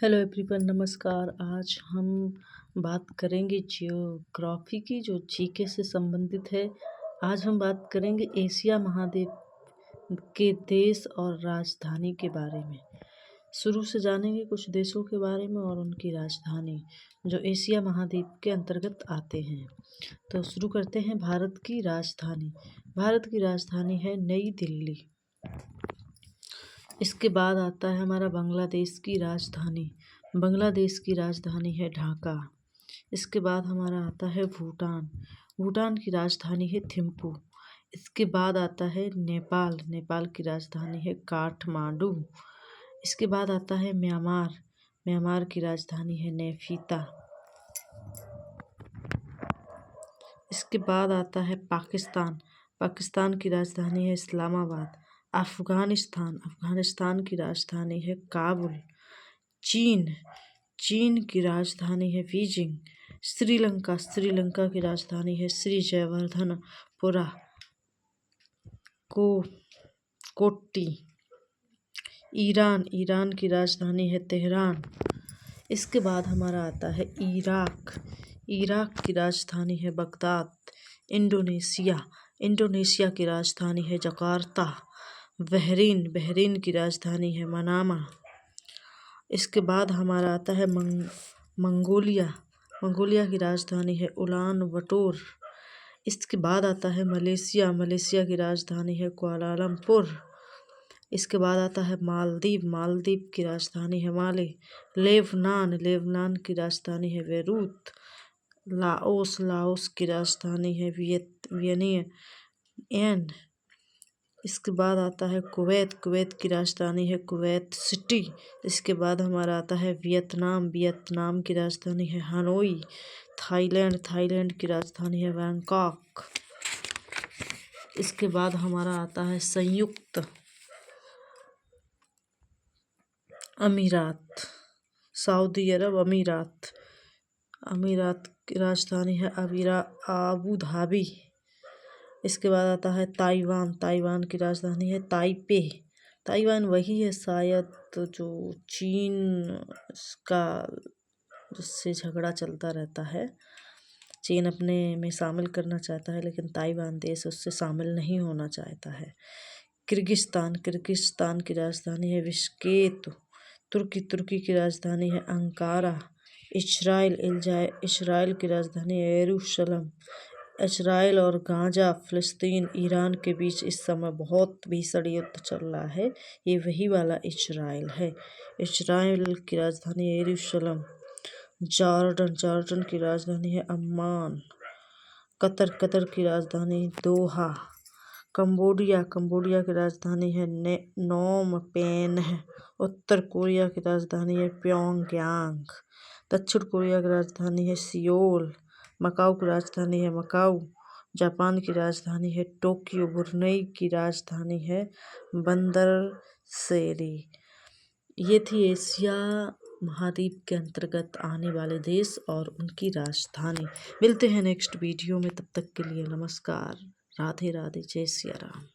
Hello everyone, नमस्कार। आज हम बात करेंगे जियोग्राफी की, जो जीके से संबंधित है। आज हम बात करेंगे एशिया महाद्वीप के देश और राजधानी के बारे में। शुरू से जानेंगे कुछ देशों के बारे में और उनकी राजधानी, जो एशिया महाद्वीप के अंतर्गत आते हैं। तो शुरू करते हैं। भारत की राजधानी। भारत की राजधानी है नई दिल्ली। इसके बाद आता है हमारा बांग्लादेश की राजधानी। बांग्लादेश की राजधानी है ढाका। इसके बाद हमारा आता है भूटान। भूटान की राजधानी है थिम्पू। इसके बाद आता है नेपाल। नेपाल की राजधानी है काठमांडू। इसके बाद आता है म्यांमार। म्यांमार की राजधानी है नेफीता। इसके बाद आता है पाकिस्तान। पाकिस्तान की राजधानी है इस्लामाबाद। अफगानिस्तान। अफगानिस्तान की राजधानी है काबुल। चीन। चीन की राजधानी है बीजिंग। श्रीलंका। श्रीलंका की राजधानी है श्री जयवर्धनपुरा कोट्टी। ईरान। ईरान की राजधानी है तेहरान। इसके बाद हमारा आता है इराक। इराक की राजधानी है बगदाद। इंडोनेशिया। इंडोनेशिया की राजधानी है जकार्ता। बहरीन। बहरीन की राजधानी है मनामा। इसके बाद हमारा आता है मंगोलिया। मंगोलिया की राजधानी है उलान बटोर। इसके बाद आता है मलेशिया। मलेशिया की राजधानी है कुआलालंपुर। इसके बाद आता है मालदीव। मालदीव की राजधानी है माले। लेबनान। लेबनान की राजधानी है बेरूत। लाओस। लाओस की राजधानी है वियनियन। इसके बाद आता है कुवैत। कुवैत की राजधानी है कुवैत सिटी। इसके बाद हमारा आता है वियतनाम। वियतनाम की राजधानी है हनोई। थाईलैंड। थाईलैंड की राजधानी है बैंकॉक। इसके बाद हमारा आता है संयुक्त अमीरात। सऊदी अरब अमीरात। अमीरात की राजधानी है अबू धाबी। इसके बाद आता है ताइवान। ताइवान की राजधानी है ताइपे। ताइवान वही है शायद जो चीन का, जिससे झगड़ा चलता रहता है। चीन अपने में शामिल करना चाहता है, लेकिन ताइवान देश उससे शामिल नहीं होना चाहता है। किर्गिस्तान। किर्गिस्तान की राजधानी है बिश्केक। तुर्की। तुर्की की राजधानी है अंकारा। इजराइल। इजराइल की राजधानी है यरूशलेम। इजराइल और गाजा, फिलिस्तीन, ईरान के बीच इस समय बहुत भीषण युद्ध चल रहा है। ये वही वाला इजराइल है। इजराइल की राजधानी है यरूशलेम। जॉर्डन। जॉर्डन की राजधानी है अम्मान। कतर। कतर की राजधानी दोहा। कंबोडिया। कंबोडिया की राजधानी है नोम पेन। उत्तर कोरिया की राजधानी है प्योंगयांग। दक्षिण कोरिया की राजधानी है सियोल। मकाऊ की राजधानी है मकाऊ। जापान की राजधानी है टोक्यो। ब्रुनई की राजधानी है बंदर शेरी। ये थी एशिया महाद्वीप के अंतर्गत आने वाले देश और उनकी राजधानी। मिलते हैं नेक्स्ट वीडियो में, तब तक के लिए नमस्कार। राधे राधे, जय सिया राम।